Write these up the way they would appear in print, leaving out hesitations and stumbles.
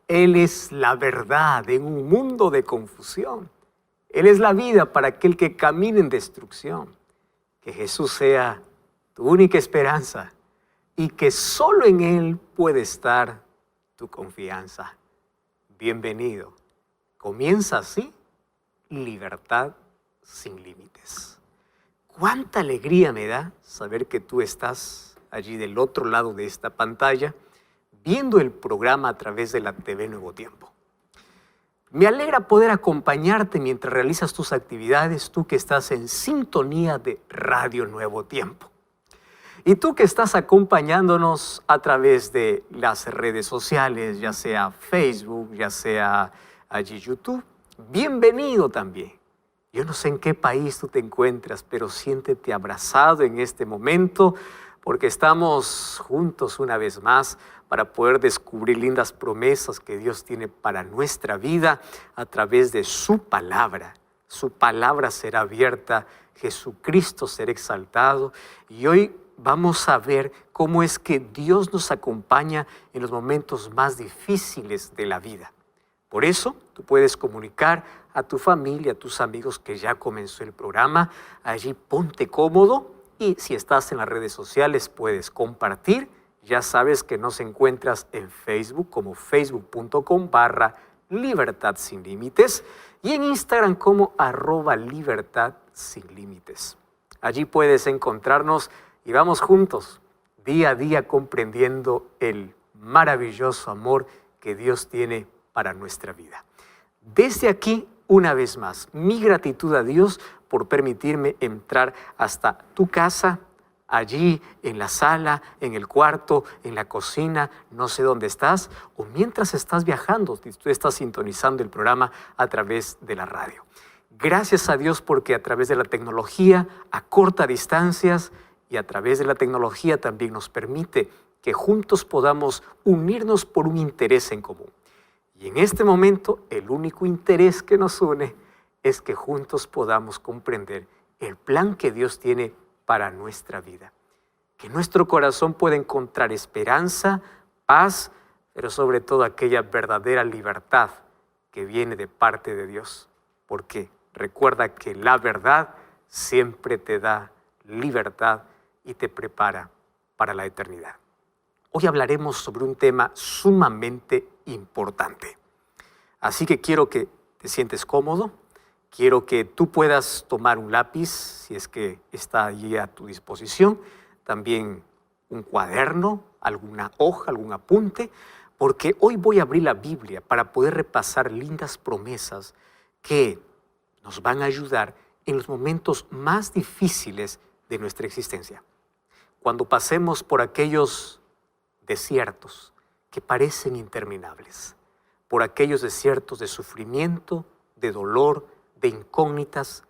Él es la verdad en un mundo de confusión. Él es la vida para aquel que camina en destrucción. Que Jesús sea tu única esperanza y que solo en Él puede estar tu confianza. Bienvenido. Comienza así libertad sin límites. Cuánta alegría me da saber que tú estás allí del otro lado de esta pantalla viendo el programa a través de la TV Nuevo Tiempo. Me alegra poder acompañarte mientras realizas tus actividades, tú que estás en sintonía de Radio Nuevo Tiempo. Y tú que estás acompañándonos a través de las redes sociales, ya sea Facebook, ya sea allí YouTube, bienvenido también. Yo no sé en qué país tú te encuentras, pero siéntete abrazado en este momento porque estamos juntos una vez más para poder descubrir lindas promesas que Dios tiene para nuestra vida a través de su palabra. Su palabra será abierta, Jesucristo será exaltado y hoy vamos a ver cómo es que Dios nos acompaña en los momentos más difíciles de la vida. Por eso, tú puedes comunicar a tu familia, a tus amigos que ya comenzó el programa. Allí ponte cómodo y si estás en las redes sociales puedes compartir. Ya sabes que nos encuentras en Facebook como facebook.com/Libertad Sin Límites y en Instagram como @Libertad Sin Límites. Allí puedes encontrarnos y vamos juntos día a día comprendiendo el maravilloso amor que Dios tiene para nuestra vida. Desde aquí, una vez más, mi gratitud a Dios por permitirme entrar hasta tu casa, allí en la sala, en el cuarto, en la cocina, no sé dónde estás, o mientras estás viajando, si tú estás sintonizando el programa a través de la radio. Gracias a Dios porque a través de la tecnología, a cortas distancias y a través de la tecnología también nos permite que juntos podamos unirnos por un interés en común. Y en este momento, el único interés que nos une es que juntos podamos comprender el plan que Dios tiene para nuestra vida. Que nuestro corazón pueda encontrar esperanza, paz, pero sobre todo aquella verdadera libertad que viene de parte de Dios. Porque recuerda que la verdad siempre te da libertad y te prepara para la eternidad. Hoy hablaremos sobre un tema sumamente importante. Así que quiero que te sientes cómodo, quiero que tú puedas tomar un lápiz, si es que está allí a tu disposición, también un cuaderno, alguna hoja, algún apunte, porque hoy voy a abrir la Biblia para poder repasar lindas promesas que nos van a ayudar en los momentos más difíciles de nuestra existencia. Cuando pasemos por aquellos desiertos que parecen interminables, por aquellos desiertos de sufrimiento, de dolor, de incógnitas,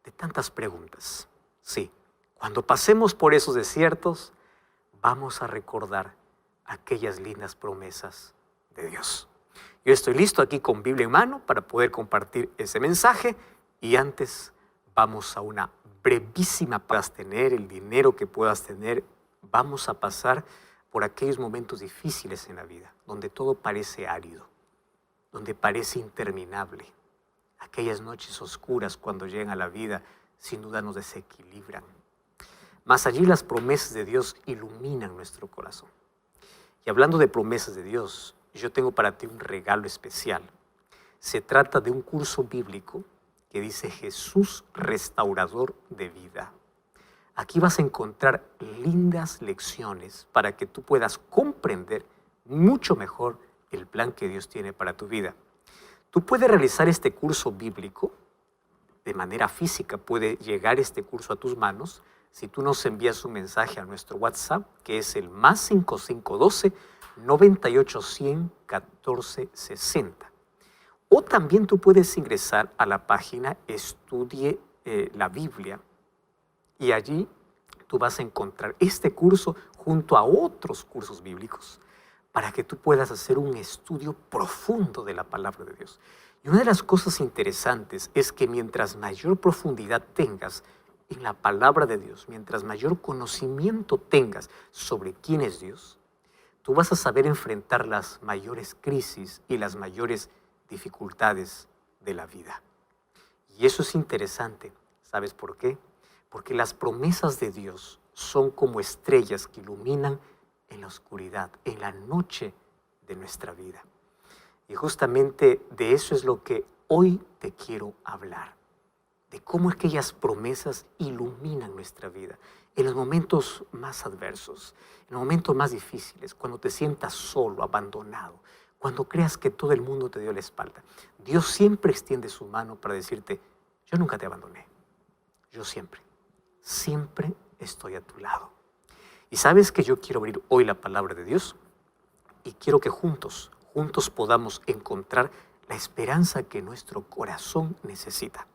de tantas preguntas. Sí, cuando pasemos por esos desiertos, vamos a recordar aquellas lindas promesas de Dios. Yo estoy listo aquí con Biblia en mano para poder compartir ese mensaje y antes vamos a una brevísima para tener el dinero que puedas tener. Vamos a pasar por aquellos momentos difíciles en la vida, donde todo parece árido, donde parece interminable. Aquellas noches oscuras cuando llegan a la vida, sin duda nos desequilibran. Mas allí las promesas de Dios iluminan nuestro corazón. Y hablando de promesas de Dios, yo tengo para ti un regalo especial. Se trata de un curso bíblico que dice Jesús Restaurador de Vida. Aquí vas a encontrar lindas lecciones para que tú puedas comprender mucho mejor el plan que Dios tiene para tu vida. Tú puedes realizar este curso bíblico de manera física, puede llegar este curso a tus manos si tú nos envías un mensaje a nuestro WhatsApp, que es el +5512 9810 1460. O también tú puedes ingresar a la página Estudie la Biblia y allí tú vas a encontrar este curso junto a otros cursos bíblicos para que tú puedas hacer un estudio profundo de la palabra de Dios. Y una de las cosas interesantes es que mientras mayor profundidad tengas en la palabra de Dios, mientras mayor conocimiento tengas sobre quién es Dios, tú vas a saber enfrentar las mayores crisis y las mayores dificultades de la vida. Y eso es interesante. ¿Sabes por qué? Porque las promesas de Dios son como estrellas que iluminan en la oscuridad, en la noche de nuestra vida. Y justamente de eso es lo que hoy te quiero hablar, de cómo aquellas promesas iluminan nuestra vida en los momentos más adversos, en los momentos más difíciles, cuando te sientas solo, abandonado, cuando creas que todo el mundo te dio la espalda. Dios siempre extiende su mano para decirte, yo nunca te abandoné, yo siempre estoy a tu lado. Y sabes que yo quiero abrir hoy la palabra de Dios y quiero que juntos podamos encontrar la esperanza que nuestro corazón necesita.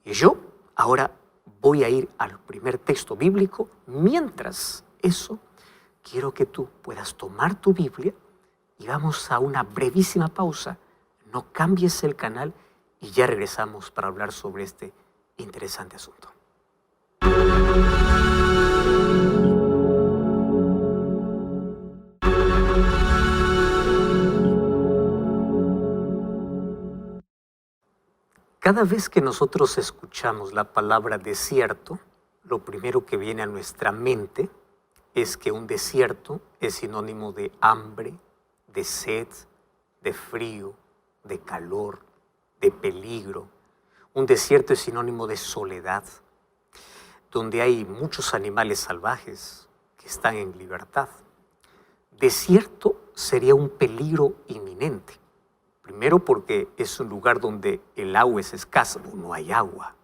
Y yo ahora voy a ir al primer texto bíblico. Mientras eso, quiero que tú puedas tomar tu Biblia y vamos a una brevísima pausa. No cambies el canal y ya regresamos para hablar sobre este interesante asunto. Cada vez que nosotros escuchamos la palabra desierto, lo primero que viene a nuestra mente es que un desierto es sinónimo de hambre, de sed, de frío, de calor, de peligro. Un desierto es sinónimo de soledad, donde hay muchos animales salvajes que están en libertad. Desierto sería un peligro inminente. Primero porque es un lugar donde el agua es escasa, no hay agua,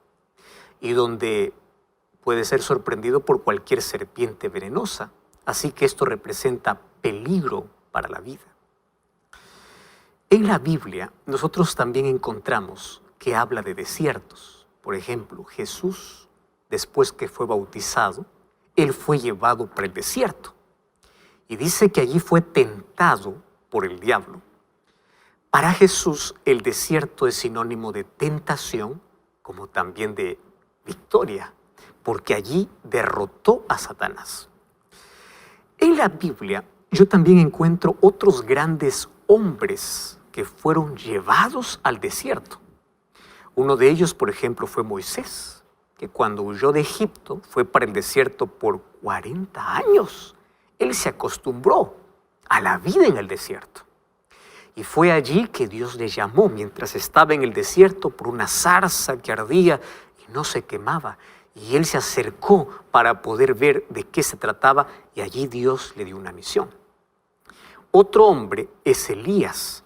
y donde puede ser sorprendido por cualquier serpiente venenosa. Así que esto representa peligro para la vida. En la Biblia nosotros también encontramos que habla de desiertos. Por ejemplo, Jesús, después que fue bautizado, él fue llevado para el desierto. Y dice que allí fue tentado por el diablo. Para Jesús, el desierto es sinónimo de tentación, como también de victoria, porque allí derrotó a Satanás. En la Biblia, yo también encuentro otros grandes hombres que fueron llevados al desierto. Uno de ellos, por ejemplo, fue Moisés, que cuando huyó de Egipto fue para el desierto por 40 años. Él se acostumbró a la vida en el desierto. Y fue allí que Dios le llamó mientras estaba en el desierto por una zarza que ardía y no se quemaba. Y él se acercó para poder ver de qué se trataba y allí Dios le dio una misión. Otro hombre es Elías.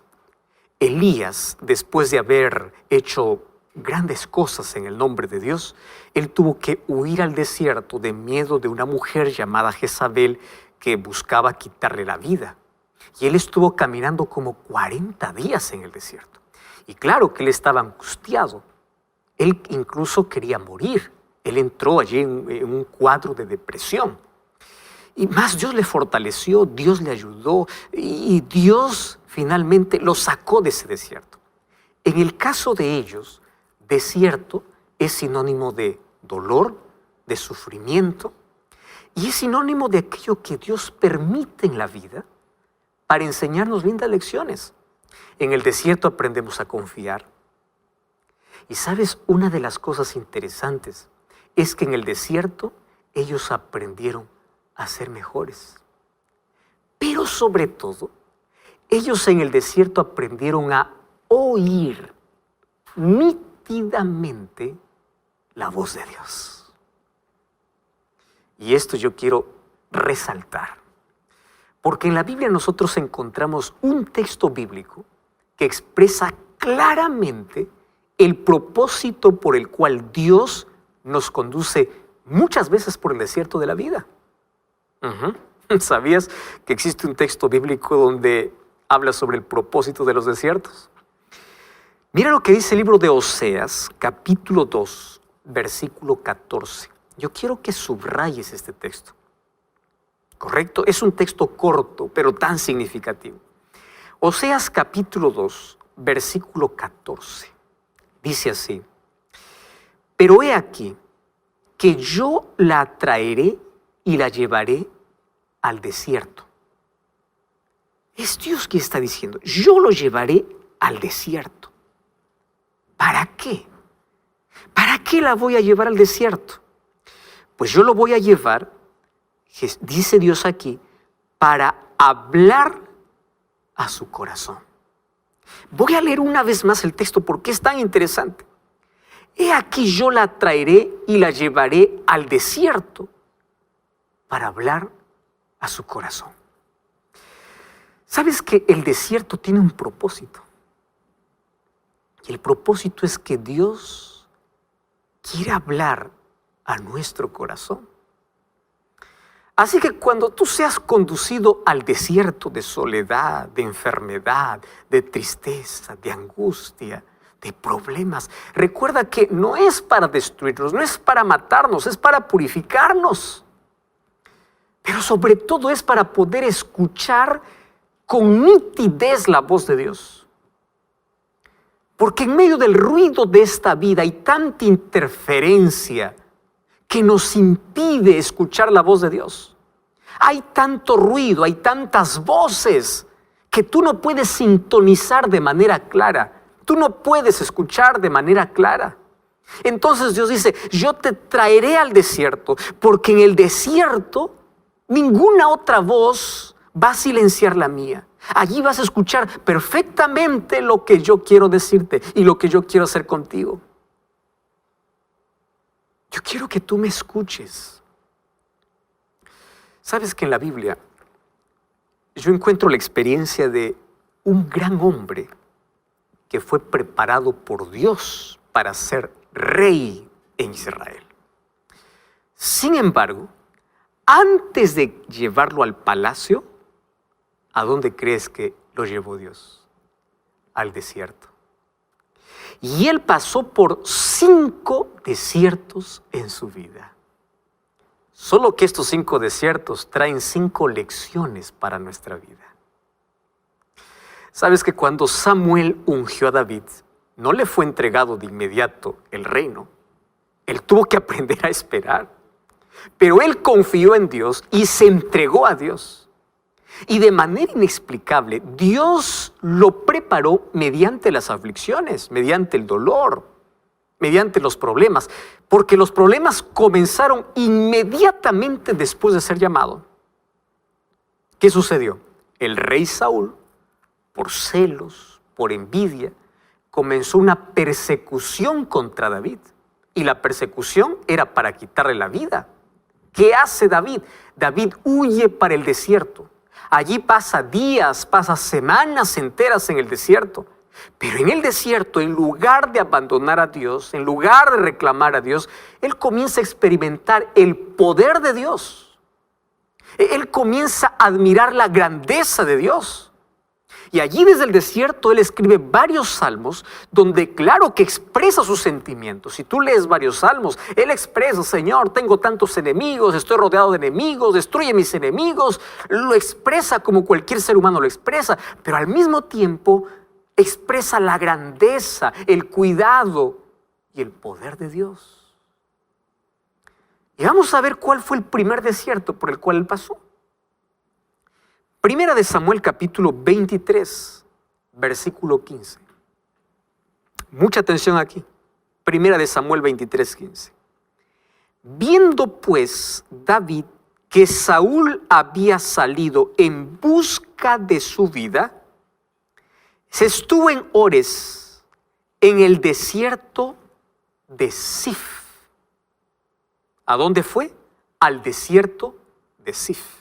Elías, después de haber hecho grandes cosas en el nombre de Dios, él tuvo que huir al desierto de miedo de una mujer llamada Jezabel que buscaba quitarle la vida. Y él estuvo caminando como 40 días en el desierto. Y claro que él estaba angustiado. Él incluso quería morir. Él entró allí en un cuadro de depresión. Y más Dios le fortaleció, Dios le ayudó y Dios finalmente lo sacó de ese desierto. En el caso de ellos, desierto es sinónimo de dolor, de sufrimiento y es sinónimo de aquello que Dios permite en la vida para enseñarnos lindas lecciones. En el desierto aprendemos a confiar. Y sabes, una de las cosas interesantes es que en el desierto ellos aprendieron a ser mejores. Pero sobre todo, ellos en el desierto aprendieron a oír nítidamente la voz de Dios. Y esto yo quiero resaltar. Porque en la Biblia nosotros encontramos un texto bíblico que expresa claramente el propósito por el cual Dios nos conduce muchas veces por el desierto de la vida. ¿Sabías que existe un texto bíblico donde habla sobre el propósito de los desiertos? Mira lo que dice el libro de Oseas, capítulo 2, versículo 14. Yo quiero que subrayes este texto. ¿Correcto? Es un texto corto, pero tan significativo. Oseas capítulo 2, versículo 14. Dice así: pero he aquí que yo la traeré y la llevaré al desierto. Es Dios quien está diciendo, yo lo llevaré al desierto. ¿Para qué? ¿Para qué la voy a llevar al desierto? Pues yo lo voy a llevar, dice Dios aquí, para hablar a su corazón. Voy a leer una vez más el texto porque es tan interesante. He aquí yo la traeré y la llevaré al desierto para hablar a su corazón. ¿Sabes que el desierto tiene un propósito? Y el propósito es que Dios quiere hablar a nuestro corazón. Así que cuando tú seas conducido al desierto de soledad, de enfermedad, de tristeza, de angustia, de problemas, recuerda que no es para destruirnos, no es para matarnos, es para purificarnos. Pero sobre todo es para poder escuchar con nitidez la voz de Dios. Porque en medio del ruido de esta vida hay tanta interferencia que nos impide escuchar la voz de Dios. Hay tanto ruido, hay tantas voces que tú no puedes sintonizar de manera clara. Tú no puedes escuchar de manera clara. Entonces Dios dice, yo te traeré al desierto, porque en el desierto ninguna otra voz va a silenciar la mía. Allí vas a escuchar perfectamente lo que yo quiero decirte y lo que yo quiero hacer contigo. Yo quiero que tú me escuches. Sabes que en la Biblia yo encuentro la experiencia de un gran hombre que fue preparado por Dios para ser rey en Israel. Sin embargo, antes de llevarlo al palacio, ¿a dónde crees que lo llevó Dios? Al desierto. Y él pasó por 5 desiertos en su vida. Solo que estos 5 desiertos traen 5 lecciones para nuestra vida. Sabes que cuando Samuel ungió a David, no le fue entregado de inmediato el reino. Él tuvo que aprender a esperar. Pero él confió en Dios y se entregó a Dios. Y de manera inexplicable, Dios lo preparó mediante las aflicciones, mediante el dolor, mediante los problemas. Porque los problemas comenzaron inmediatamente después de ser llamado. ¿Qué sucedió? El rey Saúl, por celos, por envidia, comenzó una persecución contra David. Y la persecución era para quitarle la vida. ¿Qué hace David? David huye para el desierto. Allí pasa días, pasa semanas enteras en el desierto. Pero en el desierto, en lugar de abandonar a Dios, en lugar de reclamar a Dios, él comienza a experimentar el poder de Dios. Él comienza a admirar la grandeza de Dios. Y allí desde el desierto él escribe varios salmos donde claro que expresa sus sentimientos. Si tú lees varios salmos, él expresa, Señor, tengo tantos enemigos, estoy rodeado de enemigos, destruye mis enemigos. Lo expresa como cualquier ser humano lo expresa, pero al mismo tiempo expresa la grandeza, el cuidado y el poder de Dios. Y vamos a ver cuál fue el primer desierto por el cual él pasó. Primera de Samuel capítulo 23, versículo 15. Mucha atención aquí. Primera de Samuel 23, 15. Viendo pues David que Saúl había salido en busca de su vida, se estuvo en Ores, en el desierto de Sif. ¿A dónde fue? Al desierto de Sif.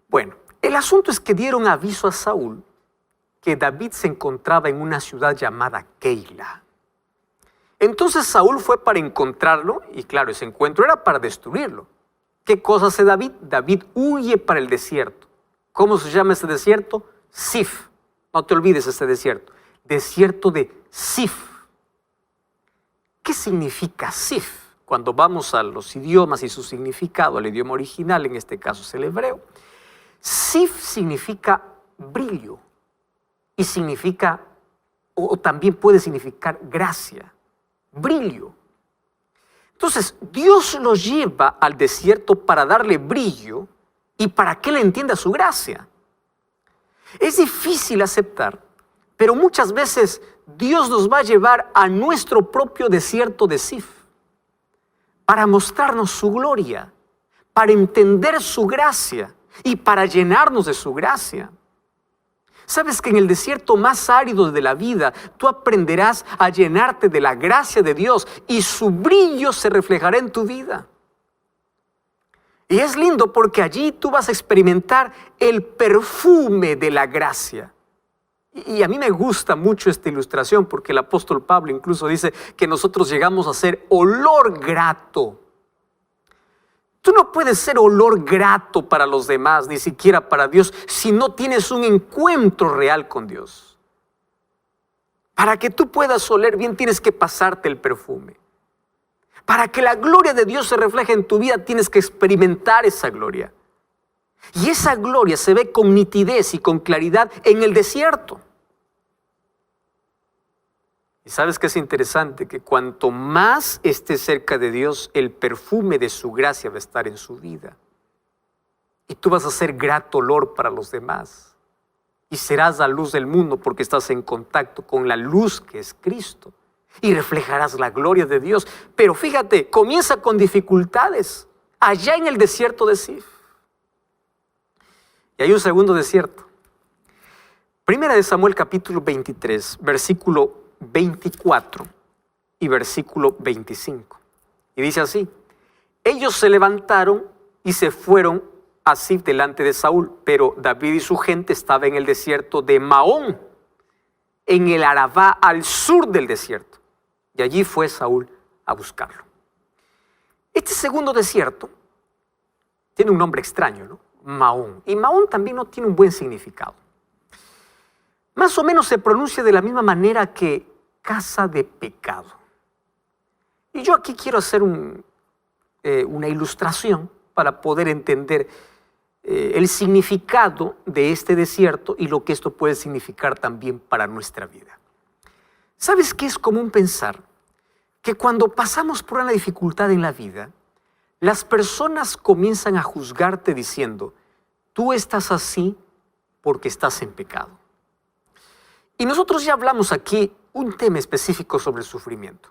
Bueno, el asunto es que dieron aviso a Saúl que David se encontraba en una ciudad llamada Keila. Entonces Saúl fue para encontrarlo y claro, ese encuentro era para destruirlo. ¿Qué cosa hace David? David huye para el desierto. ¿Cómo se llama ese desierto? Sif. No te olvides ese desierto. Desierto de Sif. ¿Qué significa Sif? Cuando vamos a los idiomas y su significado, al idioma original, en este caso es el hebreo, Sif significa brillo y significa, o también puede significar gracia, brillo. Entonces, Dios lo lleva al desierto para darle brillo y para que él entienda su gracia. Es difícil aceptar, pero muchas veces Dios nos va a llevar a nuestro propio desierto de Sif para mostrarnos su gloria, para entender su gracia y para llenarnos de su gracia. ¿Sabes que en el desierto más árido de la vida tú aprenderás a llenarte de la gracia de Dios y su brillo se reflejará en tu vida? Y es lindo porque allí tú vas a experimentar el perfume de la gracia. Y a mí me gusta mucho esta ilustración porque el apóstol Pablo incluso dice que nosotros llegamos a ser olor grato. Tú no puedes ser olor grato para los demás, ni siquiera para Dios, si no tienes un encuentro real con Dios. Para que tú puedas oler bien, tienes que pasarte el perfume. Para que la gloria de Dios se refleje en tu vida, tienes que experimentar esa gloria. Y esa gloria se ve con nitidez y con claridad en el desierto. Y sabes que es interesante que cuanto más estés cerca de Dios, el perfume de su gracia va a estar en su vida. Y tú vas a ser grato olor para los demás. Y serás la luz del mundo porque estás en contacto con la luz que es Cristo. Y reflejarás la gloria de Dios. Pero fíjate, comienza con dificultades allá en el desierto de Sif. Y hay un segundo desierto. Primera de Samuel capítulo 23, versículo 24 y versículo 25. Y dice así: ellos se levantaron y se fueron a Sif delante de Saúl, pero David y su gente estaban en el desierto de Maón, en el Arabá, al sur del desierto. Y allí fue Saúl a buscarlo. Este segundo desierto tiene un nombre extraño, ¿no? Maón. Y Maón también no tiene un buen significado. Más o menos se pronuncia de la misma manera que casa de pecado. Y yo aquí quiero hacer una ilustración para poder entender el significado de este desierto y lo que esto puede significar también para nuestra vida. ¿Sabes qué es común pensar? Que cuando pasamos por una dificultad en la vida, las personas comienzan a juzgarte diciendo: tú estás así porque estás en pecado. Y nosotros ya hablamos aquí un tema específico sobre el sufrimiento.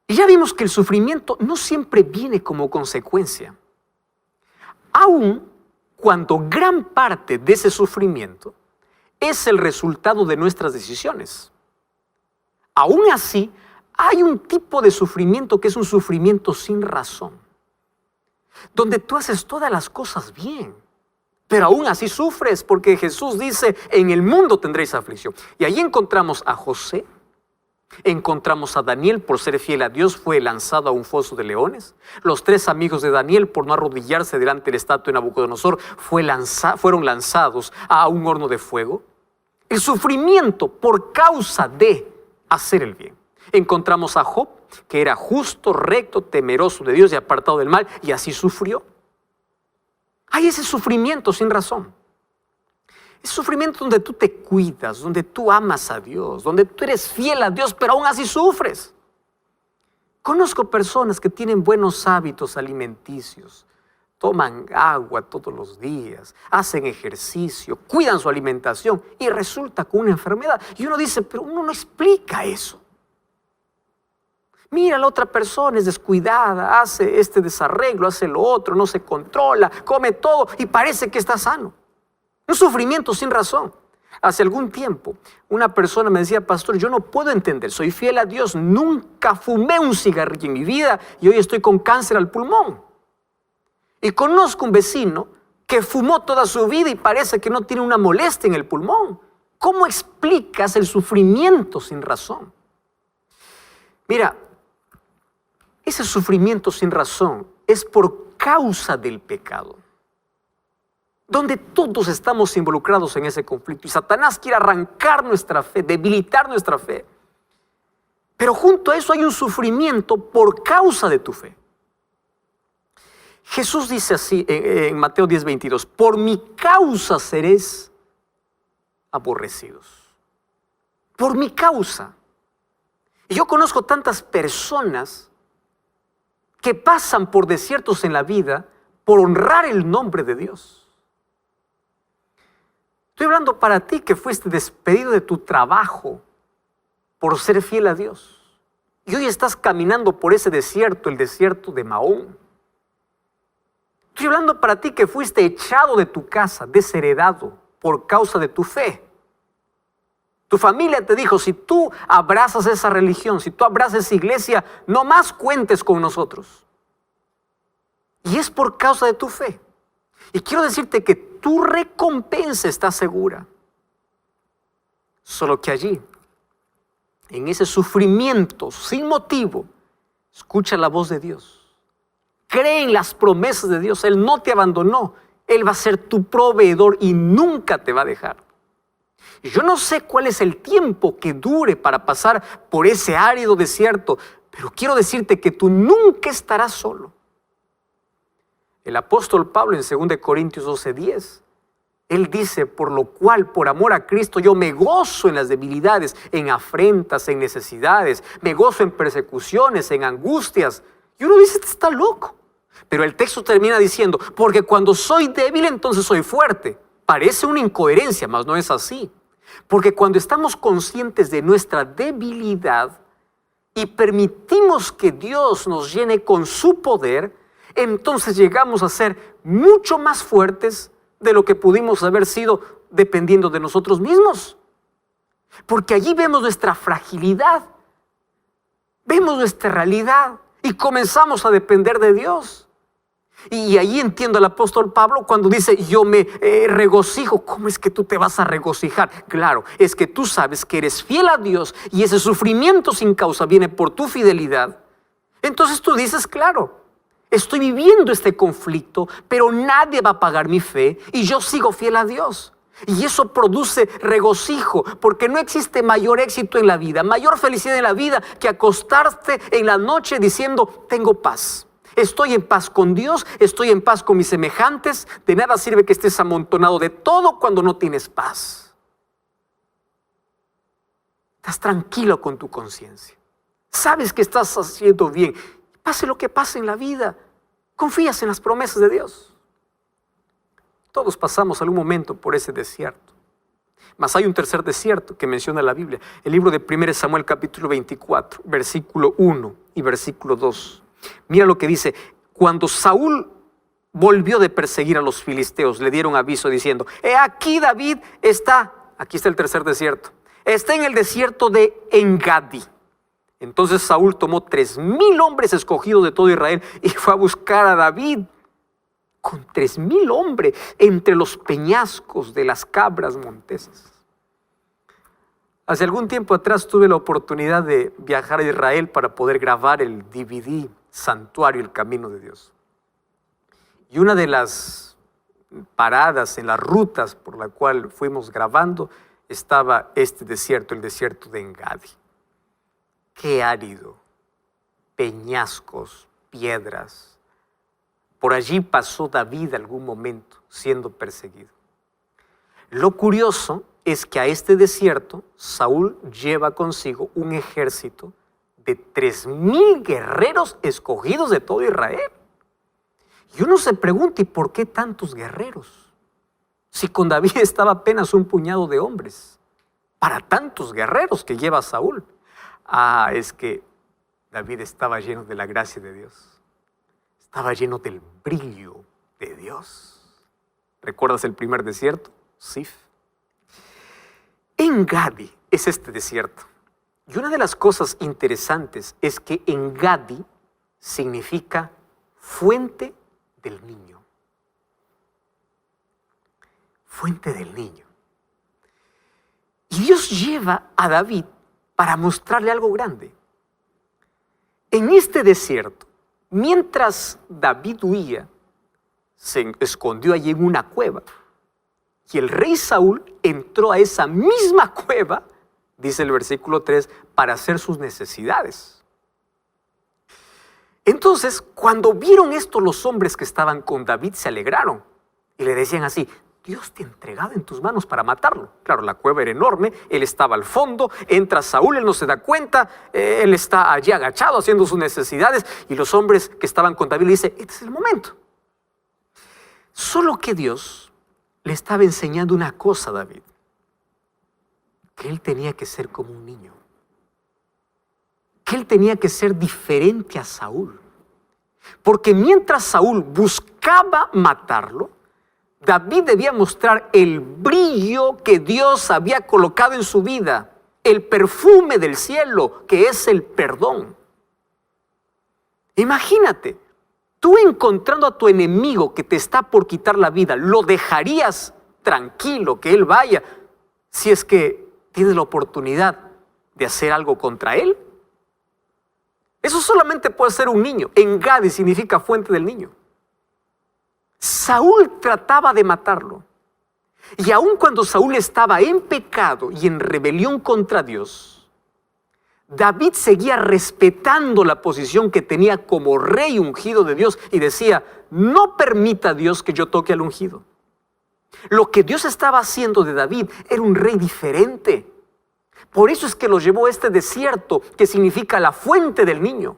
Y ya vimos que el sufrimiento no siempre viene como consecuencia. Aun cuando gran parte de ese sufrimiento es el resultado de nuestras decisiones. Aún así, hay un tipo de sufrimiento que es un sufrimiento sin razón, donde tú haces todas las cosas bien, pero aún así sufres, porque Jesús dice: en el mundo tendréis aflicción. Y ahí encontramos a José, encontramos a Daniel, por ser fiel a Dios, fue lanzado a un foso de leones. Los 3 amigos de Daniel, por no arrodillarse delante de la estatua de Nabucodonosor, fueron lanzados a un horno de fuego. El sufrimiento por causa de hacer el bien. Encontramos a Job, que era justo, recto, temeroso de Dios y apartado del mal, y así sufrió. Hay ese sufrimiento sin razón. Es sufrimiento donde tú te cuidas, donde tú amas a Dios, donde tú eres fiel a Dios, pero aún así sufres. Conozco personas que tienen buenos hábitos alimenticios, toman agua todos los días, hacen ejercicio, cuidan su alimentación y resulta con una enfermedad. Y uno dice: pero uno no explica eso. Mira, la otra persona es descuidada, hace este desarreglo, hace lo otro, no se controla, come todo y parece que está sano. Un sufrimiento sin razón. Hace algún tiempo, una persona me decía: pastor, yo no puedo entender, soy fiel a Dios, nunca fumé un cigarrillo en mi vida y hoy estoy con cáncer al pulmón. Y conozco un vecino que fumó toda su vida y parece que no tiene una molestia en el pulmón. ¿Cómo explicas el sufrimiento sin razón? Mira, ese sufrimiento sin razón es por causa del pecado, donde todos estamos involucrados en ese conflicto. Y Satanás quiere arrancar nuestra fe, debilitar nuestra fe. Pero junto a eso hay un sufrimiento por causa de tu fe. Jesús dice así en Mateo 10:22: por mi causa seréis aborrecidos. Por mi causa. Y yo conozco tantas personas que pasan por desiertos en la vida por honrar el nombre de Dios. Estoy hablando para ti que fuiste despedido de tu trabajo por ser fiel a Dios. Y hoy estás caminando por ese desierto, el desierto de Mahón. Estoy hablando para ti que fuiste echado de tu casa, desheredado por causa de tu fe. Tu familia te dijo, si tú abrazas esa religión, si tú abrazas esa iglesia, no más cuentes con nosotros. Y es por causa de tu fe. Y quiero decirte que tu recompensa está segura. Solo que allí, en ese sufrimiento sin motivo, escucha la voz de Dios. Cree en las promesas de Dios. Él no te abandonó. Él va a ser tu proveedor y nunca te va a dejar. Yo no sé cuál es el tiempo que dure para pasar por ese árido desierto, pero quiero decirte que tú nunca estarás solo. El apóstol Pablo en 2 Corintios 12:10, él dice, por lo cual, por amor a Cristo, yo me gozo en las debilidades, en afrentas, en necesidades, me gozo en persecuciones, en angustias. Y uno dice, este está loco. Pero el texto termina diciendo, porque cuando soy débil, entonces soy fuerte. Parece una incoherencia, mas no es así. Porque cuando estamos conscientes de nuestra debilidad y permitimos que Dios nos llene con su poder, entonces llegamos a ser mucho más fuertes de lo que pudimos haber sido dependiendo de nosotros mismos. Porque allí vemos nuestra fragilidad, vemos nuestra realidad y comenzamos a depender de Dios. Y ahí entiendo al apóstol Pablo cuando dice, yo me regocijo. ¿Cómo es que tú te vas a regocijar? Claro, es que tú sabes que eres fiel a Dios y ese sufrimiento sin causa viene por tu fidelidad. Entonces tú dices, claro, estoy viviendo este conflicto, pero nadie va a pagar mi fe y yo sigo fiel a Dios. Y eso produce regocijo, porque no existe mayor éxito en la vida, mayor felicidad en la vida que acostarte en la noche diciendo, tengo paz. Estoy en paz con Dios, estoy en paz con mis semejantes. De nada sirve que estés amontonado de todo cuando no tienes paz. Estás tranquilo con tu conciencia. Sabes que estás haciendo bien. Pase lo que pase en la vida, confías en las promesas de Dios. Todos pasamos algún momento por ese desierto. Mas hay un tercer desierto que menciona la Biblia. El libro de 1 Samuel capítulo 24, versículo 1 y versículo 2. Mira lo que dice, cuando Saúl volvió de perseguir a los filisteos, le dieron aviso diciendo, aquí David está, aquí está el tercer desierto, está en el desierto de Engadi. Entonces Saúl tomó 3,000 hombres escogidos de todo Israel y fue a buscar a David con 3,000 hombres entre los peñascos de las cabras montesas. Hace algún tiempo atrás tuve la oportunidad de viajar a Israel para poder grabar el DVD Santuario, el Camino de Dios. Y una de las paradas en las rutas por la cual fuimos grabando estaba este desierto, el desierto de Engadi. Qué árido, peñascos, piedras. Por allí pasó David algún momento siendo perseguido. Lo curioso es que a este desierto Saúl lleva consigo un ejército de 3,000 guerreros escogidos de todo Israel. Y uno se pregunta, ¿y por qué tantos guerreros? Si con David estaba apenas un puñado de hombres, para tantos guerreros que lleva Saúl. Es que David estaba lleno de la gracia de Dios. Estaba lleno del brillo de Dios. ¿Recuerdas el primer desierto? Sif. Engadi es este desierto. Y una de las cosas interesantes es que Engadi significa fuente del niño. Fuente del niño. Y Dios lleva a David para mostrarle algo grande. En este desierto, mientras David huía, se escondió allí en una cueva. Y el rey Saúl entró a esa misma cueva, dice el versículo 3, para hacer sus necesidades. Entonces, cuando vieron esto los hombres que estaban con David, se alegraron y le decían así, Dios te ha entregado en tus manos para matarlo. Claro, la cueva era enorme, él estaba al fondo, entra Saúl, él no se da cuenta, él está allí agachado haciendo sus necesidades y los hombres que estaban con David le dicen, este es el momento. Solo que Dios le estaba enseñando una cosa a David, que él tenía que ser como un niño, que él tenía que ser diferente a Saúl. Porque mientras Saúl buscaba matarlo, David debía mostrar el brillo que Dios había colocado en su vida, el perfume del cielo, que es el perdón. Imagínate, tú encontrando a tu enemigo que te está por quitar la vida, ¿lo dejarías tranquilo que él vaya si es que tienes la oportunidad de hacer algo contra él? Eso solamente puede ser un niño. Engadi significa fuente del niño. Saúl trataba de matarlo. Y aun cuando Saúl estaba en pecado y en rebelión contra Dios, David seguía respetando la posición que tenía como rey ungido de Dios y decía, no permita Dios que yo toque al ungido. Lo que Dios estaba haciendo de David era un rey diferente. Por eso es que lo llevó a este desierto que significa la fuente del niño.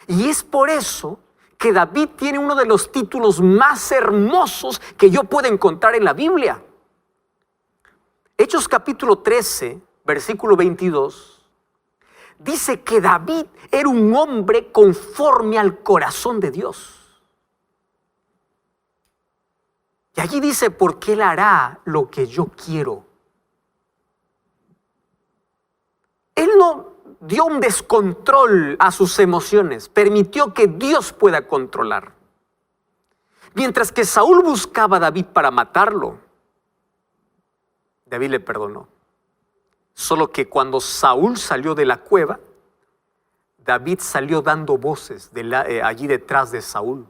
Y es por eso que David tiene uno de los títulos más hermosos que yo puedo encontrar en la Biblia. Hechos capítulo 13, versículo 22, dice que David era un hombre conforme al corazón de Dios. Y allí dice, porque él hará lo que yo quiero. Él no dio un descontrol a sus emociones, permitió que Dios pueda controlar. Mientras que Saúl buscaba a David para matarlo, David le perdonó. Solo que cuando Saúl salió de la cueva, David salió dando voces allí detrás de Saúl.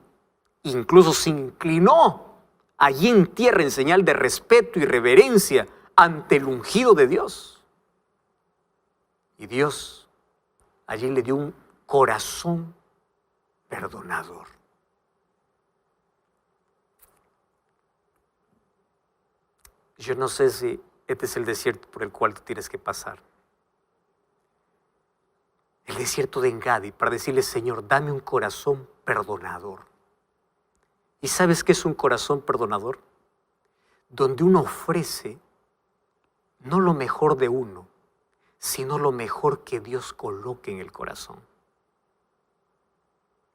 Incluso se inclinó allí en tierra en señal de respeto y reverencia ante el ungido de Dios. Y Dios allí le dio un corazón perdonador. Yo no sé si este es el desierto por el cual tú tienes que pasar. El desierto de Engadi, para decirle, Señor, dame un corazón perdonador. ¿Y sabes qué es un corazón perdonador? Donde uno ofrece no lo mejor de uno, sino lo mejor que Dios coloque en el corazón.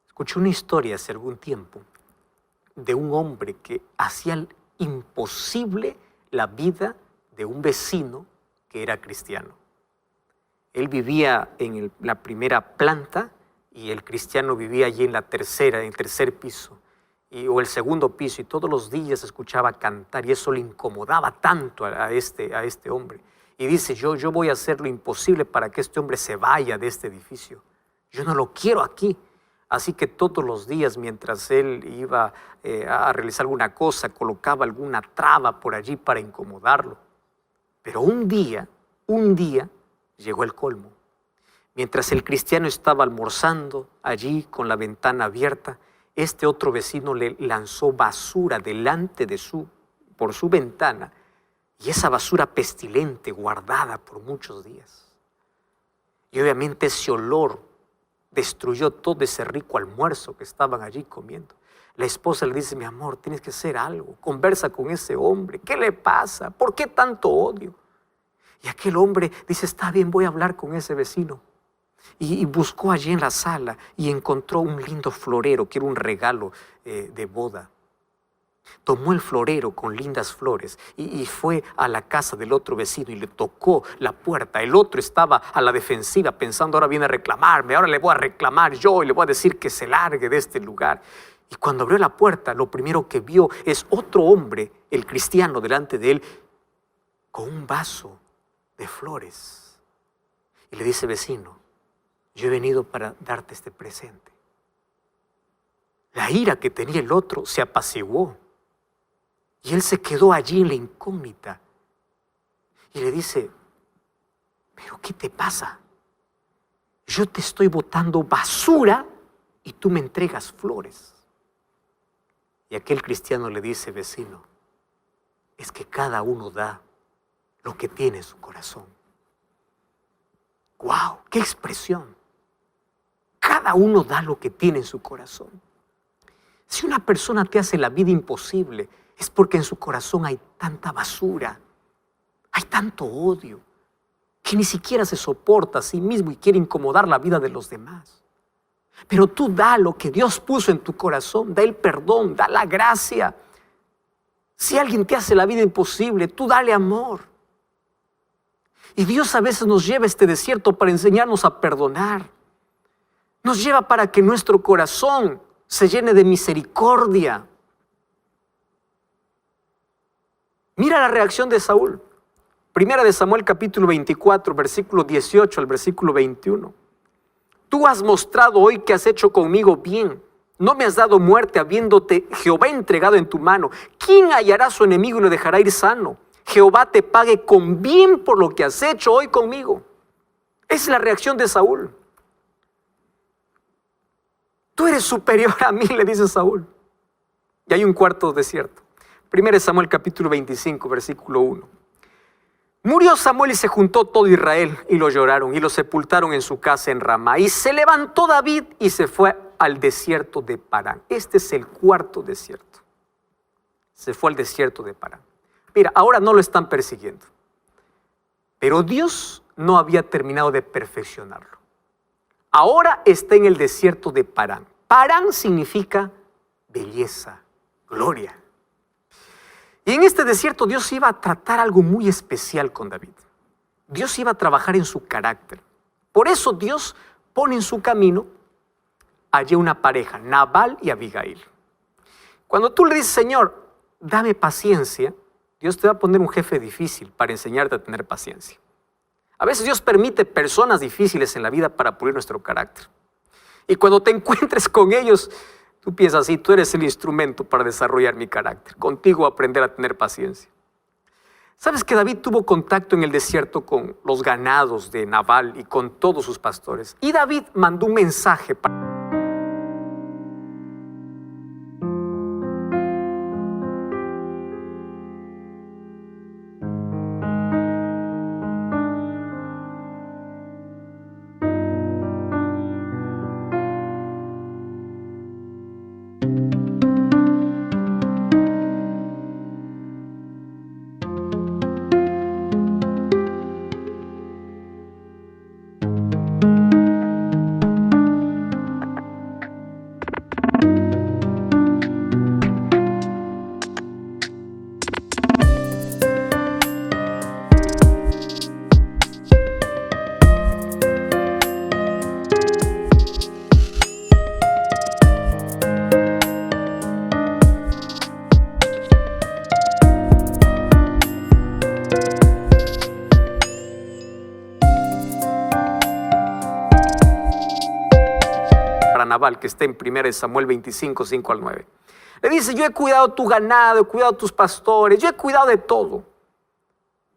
Escuché una historia hace algún tiempo de un hombre que hacía imposible la vida de un vecino que era cristiano. Él vivía en la primera planta y el cristiano vivía allí en en el tercer piso o el segundo piso, y todos los días escuchaba cantar y eso le incomodaba tanto a este hombre. Y dice, yo voy a hacer lo imposible para que este hombre se vaya de este edificio. Yo no lo quiero aquí. Así que todos los días, mientras él iba a realizar alguna cosa, colocaba alguna traba por allí para incomodarlo. Pero un día llegó el colmo. Mientras el cristiano estaba almorzando allí con la ventana abierta, este otro vecino le lanzó basura delante por su ventana. Y esa basura pestilente guardada por muchos días. Y obviamente ese olor destruyó todo ese rico almuerzo que estaban allí comiendo. La esposa le dice, mi amor, tienes que hacer algo. Conversa con ese hombre. ¿Qué le pasa? ¿Por qué tanto odio? Y aquel hombre dice, está bien, voy a hablar con ese vecino. Y buscó allí en la sala y encontró un lindo florero que era un regalo de boda. Tomó el florero con lindas flores y fue a la casa del otro vecino y le tocó la puerta. El otro estaba a la defensiva pensando, ahora viene a reclamarme, ahora le voy a reclamar yo y le voy a decir que se largue de este lugar. Y cuando abrió la puerta, lo primero que vio es otro hombre, el cristiano, delante de él, con un vaso de flores. Y le dice, vecino, yo he venido para darte este presente. La ira que tenía el otro se apaciguó. Y él se quedó allí en la incógnita. Y le dice, ¿pero qué te pasa? Yo te estoy botando basura y tú me entregas flores. Y aquel cristiano le dice, vecino, es que cada uno da lo que tiene en su corazón. ¡Wow! ¡Qué expresión! Cada uno da lo que tiene en su corazón. Si una persona te hace la vida imposible, es porque en su corazón hay tanta basura, hay tanto odio, que ni siquiera se soporta a sí mismo y quiere incomodar la vida de los demás. Pero tú da lo que Dios puso en tu corazón, da el perdón, da la gracia. Si alguien te hace la vida imposible, tú dale amor. Y Dios a veces nos lleva a este desierto para enseñarnos a perdonar. Nos lleva para que nuestro corazón se llene de misericordia. Mira la reacción de Saúl. Primera de Samuel capítulo 24, versículo 18 al versículo 21. Tú has mostrado hoy que has hecho conmigo bien. No me has dado muerte habiéndote Jehová entregado en tu mano. ¿Quién hallará a su enemigo y lo dejará ir sano? Jehová te pague con bien por lo que has hecho hoy conmigo. Esa es la reacción de Saúl. Tú eres superior a mí, le dice Saúl. Y hay un cuarto desierto. Primera de Samuel capítulo 25, versículo 1. Murió Samuel y se juntó todo Israel y lo lloraron y lo sepultaron en su casa en Ramá. Y se levantó David y se fue al desierto de Parán. Este es el cuarto desierto. Se fue al desierto de Parán. Mira, ahora no lo están persiguiendo. Pero Dios no había terminado de perfeccionarlo. Ahora está en el desierto de Parán. Parán significa belleza, gloria. Y en este desierto Dios iba a tratar algo muy especial con David. Dios iba a trabajar en su carácter. Por eso Dios pone en su camino allí una pareja, Nabal y Abigail. Cuando tú le dices, Señor, dame paciencia, Dios te va a poner un jefe difícil para enseñarte a tener paciencia. A veces Dios permite personas difíciles en la vida para pulir nuestro carácter. Y cuando te encuentres con ellos, tú piensas así, tú eres el instrumento para desarrollar mi carácter. Contigo aprender a tener paciencia. ¿Sabes que David tuvo contacto en el desierto con los ganados de Nabal y con todos sus pastores? Y David mandó un mensaje para... Nabal, que está en 1 Samuel 25, 5 al 9. Le dice, yo he cuidado tu ganado, he cuidado tus pastores, yo he cuidado de todo.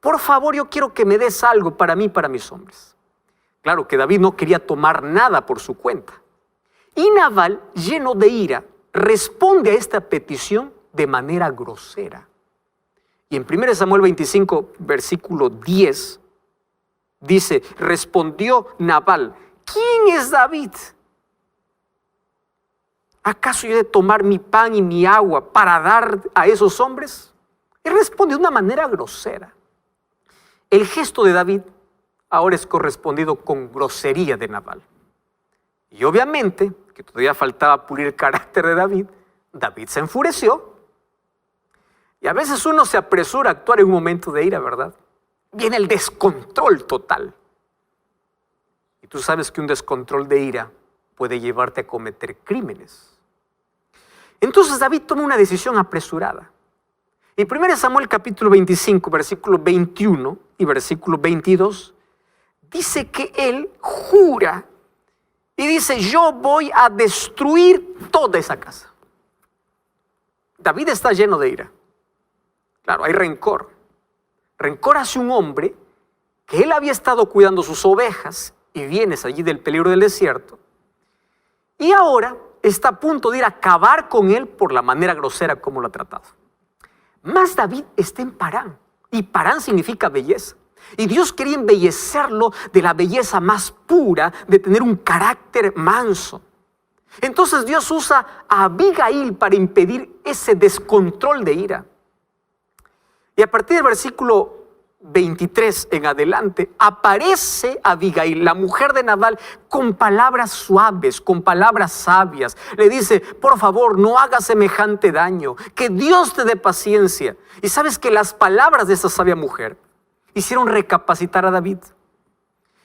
Por favor, yo quiero que me des algo para mí y para mis hombres. Claro que David no quería tomar nada por su cuenta. Y Nabal, lleno de ira, responde a esta petición de manera grosera. Y en 1 Samuel 25, versículo 10, dice, respondió Nabal, ¿quién es David? ¿Acaso yo he de tomar mi pan y mi agua para dar a esos hombres? Y responde de una manera grosera. El gesto de David ahora es correspondido con grosería de Nabal. Y obviamente, que todavía faltaba pulir el carácter de David, David se enfureció. Y a veces uno se apresura a actuar en un momento de ira, ¿verdad? Viene el descontrol total. Y tú sabes que un descontrol de ira puede llevarte a cometer crímenes. Entonces David toma una decisión apresurada. En 1 Samuel capítulo 25, versículo 21 y versículo 22, dice que él jura y dice, yo voy a destruir toda esa casa. David está lleno de ira. Claro, hay rencor. Rencor hacia un hombre que él había estado cuidando sus ovejas y vienes allí del peligro del desierto. Y ahora está a punto de ir a acabar con él por la manera grosera como lo ha tratado. Mas David está en Parán, y Parán significa belleza. Y Dios quería embellecerlo de la belleza más pura, de tener un carácter manso. Entonces Dios usa a Abigail para impedir ese descontrol de ira. Y a partir del versículo 23 en adelante, aparece Abigail, la mujer de Nabal, con palabras suaves, con palabras sabias. Le dice, por favor, no hagas semejante daño, que Dios te dé paciencia. Y sabes que las palabras de esa sabia mujer hicieron recapacitar a David.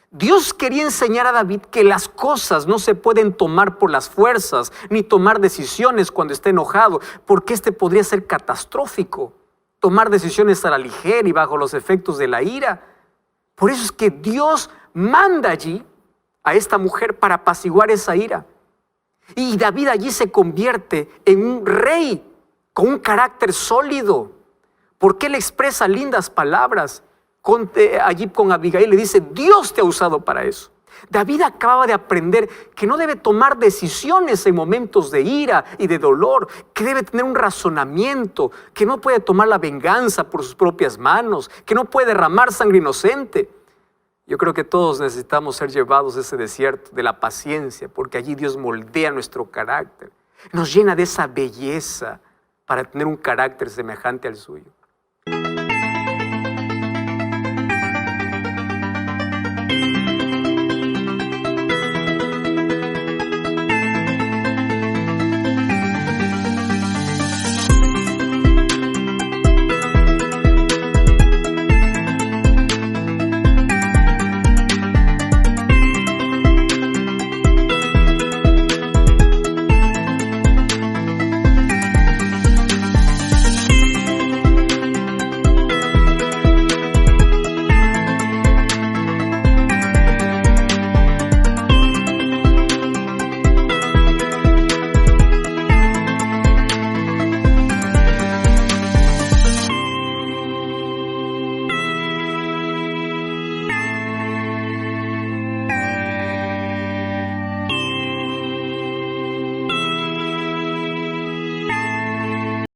Dios quería enseñar a David que las cosas no se pueden tomar por las fuerzas, ni tomar decisiones cuando esté enojado, porque podría ser catastrófico. Tomar decisiones a la ligera y bajo los efectos de la ira. Por eso es que Dios manda allí a esta mujer para apaciguar esa ira. Y David allí se convierte en un rey con un carácter sólido, porque él expresa lindas palabras. Allí con Abigail le dice, Dios te ha usado para eso. David acababa de aprender que no debe tomar decisiones en momentos de ira y de dolor, que debe tener un razonamiento, que no puede tomar la venganza por sus propias manos, que no puede derramar sangre inocente. Yo creo que todos necesitamos ser llevados a ese desierto de la paciencia, porque allí Dios moldea nuestro carácter, nos llena de esa belleza para tener un carácter semejante al suyo.